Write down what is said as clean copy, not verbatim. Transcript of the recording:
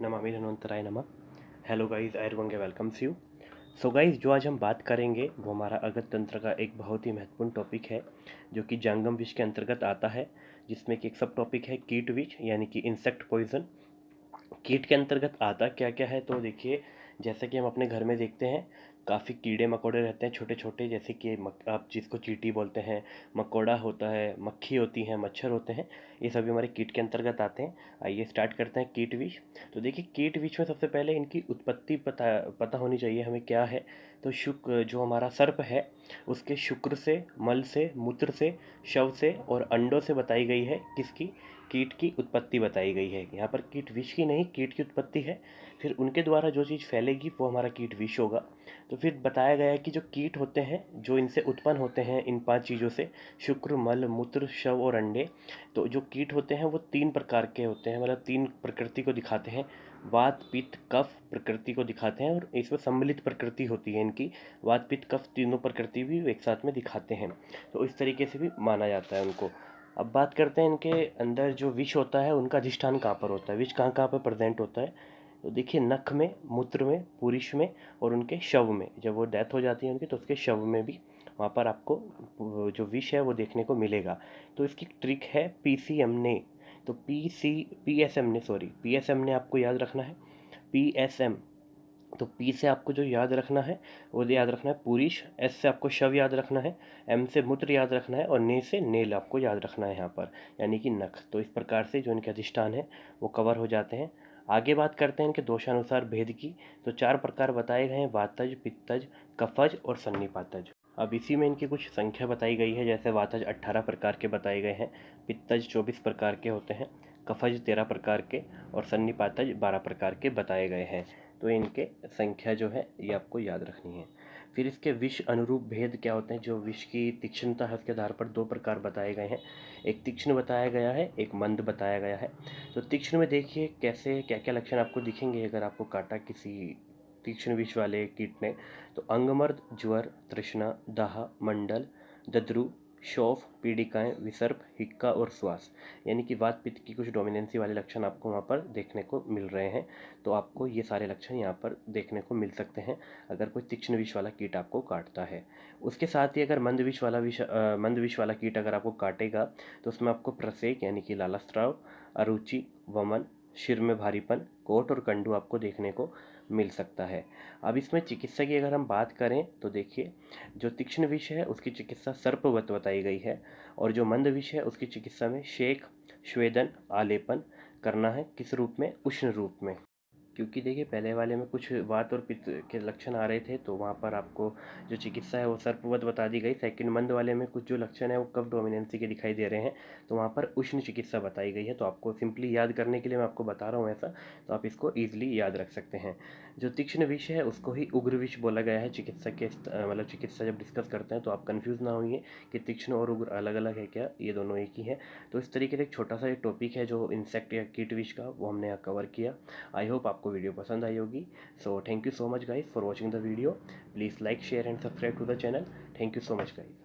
नमामि धन्वंतराय नमः। Hello guys, आयुर्वेंगे वेलकम्स यू। सो गाइस, जो आज हम बात करेंगे वो हमारा अगत तंत्र का एक बहुत ही महत्वपूर्ण टॉपिक है, जो कि जांगम विष के अंतर्गत आता है, जिसमें कि एक सब टॉपिक है कीट विष यानी कि इंसेक्ट पॉइजन। कीट के अंतर्गत आता क्या क्या है, तो देखिए, जैसे कि हम अपने घर में देखते हैं, काफ़ी कीड़े मकोड़े रहते हैं छोटे छोटे, जैसे कि आप जिसको चींटी बोलते हैं, मकोड़ा होता है, मक्खी होती हैं, मच्छर होते हैं। ये सभी हमारे कीट के अंतर्गत आते हैं। आइए स्टार्ट करते हैं कीट विष। तो देखिए, कीट विष में सबसे पहले इनकी उत्पत्ति पता होनी चाहिए हमें क्या है। तो शुक्र, जो हमारा सर्प है, उसके शुक्र से, मल से, मूत्र से, शव से और अंडों से बताई गई है किसकी, कीट की उत्पत्ति बताई गई है। यहाँ पर कीट विष की नहीं, कीट की उत्पत्ति है। फिर उनके द्वारा जो चीज़ फैलेगी वो हमारा कीट विष होगा। तो फिर बताया गया है कि जो कीट होते हैं, जो इनसे उत्पन्न होते हैं, इन 5 चीज़ों से, शुक्र, मल, मूत्र, शव और अंडे। तो जो कीट होते हैं वो 3 प्रकार के होते हैं, मतलब 3 प्रकृति को दिखाते हैं। वात, पित्त, कफ प्रकृति को दिखाते हैं, और इसमें सम्मिलित प्रकृति होती है इनकी। वात, पित्त, कफ तीनों प्रकृति भी एक साथ में दिखाते हैं। तो इस तरीके से भी माना जाता है उनको। अब बात करते हैं इनके अंदर जो विष होता है उनका अधिष्ठान कहाँ पर होता है, विष कहाँ कहाँ पर प्रेजेंट होता है। तो देखिए, नख में, मूत्र में, पुरुष में और उनके शव में। जब वो डेथ हो जाती है उनकी, तो उसके शव में भी वहाँ पर आपको जो विष है वो देखने को मिलेगा। तो इसकी ट्रिक है पीसीएम ने। तो पीएसएम ने, सॉरी, पीएसएम ने आपको याद रखना है, पीएसएम। तो पी से आपको जो याद रखना है वो याद रखना है पुरुष, एस से आपको शव याद रखना है, एम से मूत्र याद रखना है और ने से नेल आपको याद रखना है यहाँ पर, यानी कि नख। तो इस प्रकार से जो इनके अधिष्ठान है वो कवर हो जाते हैं। आगे बात करते हैं इनके दोषानुसार भेद की। तो 4 प्रकार बताए गए हैं, वातज, पित्तज, कफज और सन्निपातज। अब इसी में इनकी कुछ संख्या बताई गई है। जैसे वातज 18 प्रकार के बताए गए हैं, पित्तज 24 प्रकार के होते हैं, कफज 13 प्रकार के और सन्निपातज 12 प्रकार के बताए गए हैं। तो इनके संख्या जो है ये आपको याद रखनी है। फिर इसके विष अनुरूप भेद क्या होते हैं, जो विष की तीक्ष्णता है उसके आधार पर 2 प्रकार बताए गए हैं। एक तीक्ष्ण बताया गया है, एक मंद बताया गया है। तो तीक्ष्ण में देखिए कैसे क्या क्या लक्षण आपको दिखेंगे अगर आपको काटा किसी तीक्ष्ण विष वाले कीट ने। तो अंगमर्द, ज्वर, तृष्णा, दाह, मंडल, दद्रु, शौफ, पीड़िकाएँ, विसर्प, हिक्का और श्वास, यानी कि वात पित्त की कुछ डोमिनेंसी वाले लक्षण आपको वहाँ पर देखने को मिल रहे हैं। तो आपको ये सारे लक्षण यहाँ पर देखने को मिल सकते हैं अगर कोई तीक्ष्ण विष वाला कीट आपको काटता है। उसके साथ ही अगर मंद विष वाला कीट अगर आपको काटेगा, तो उसमें आपको प्रसेक यानी कि लालास्राव, अरुचि, वमन, सिर में भारीपन, कोट और कंडू आपको देखने को मिल सकता है। अब इसमें चिकित्सा की अगर हम बात करें तो देखिए, जो तीक्ष्ण विष है उसकी चिकित्सा सर्पवत बताई गई है, और जो मंद विष है उसकी चिकित्सा में शेक, स्वेदन, आलेपन करना है। किस रूप में, उष्ण रूप में। क्योंकि देखिए, पहले वाले में कुछ वात और पित्त के लक्षण आ रहे थे, तो वहाँ पर आपको जो चिकित्सा है वो सर्पवत बता दी गई। सेकंड मंद वाले में कुछ जो लक्षण है वो कफ डोमिनेंसी के दिखाई दे रहे हैं, तो वहाँ पर उष्ण चिकित्सा बताई गई है। तो आपको सिंपली याद करने के लिए मैं आपको बता रहा हूँ ऐसा, तो आप इसको ईजिली याद रख सकते हैं। जो तीक्ष्ण विष है उसको ही उग्र विष बोला गया है। चिकित्सा के मतलब चिकित्सा जब डिस्कस करते हैं तो आप कन्फ्यूज़ ना होइए कि तीक्ष्ण और उग्र अलग अलग है क्या, ये दोनों एक ही है। तो इस तरीके से एक छोटा सा एक टॉपिक है जो इंसेक्ट या कीट विष का, वो हमने यहाँ कवर किया। आई होप आपको वीडियो पसंद आई होगी। So thank you so much guys for watching the video. Please like, share and subscribe to the channel. Thank you so much guys.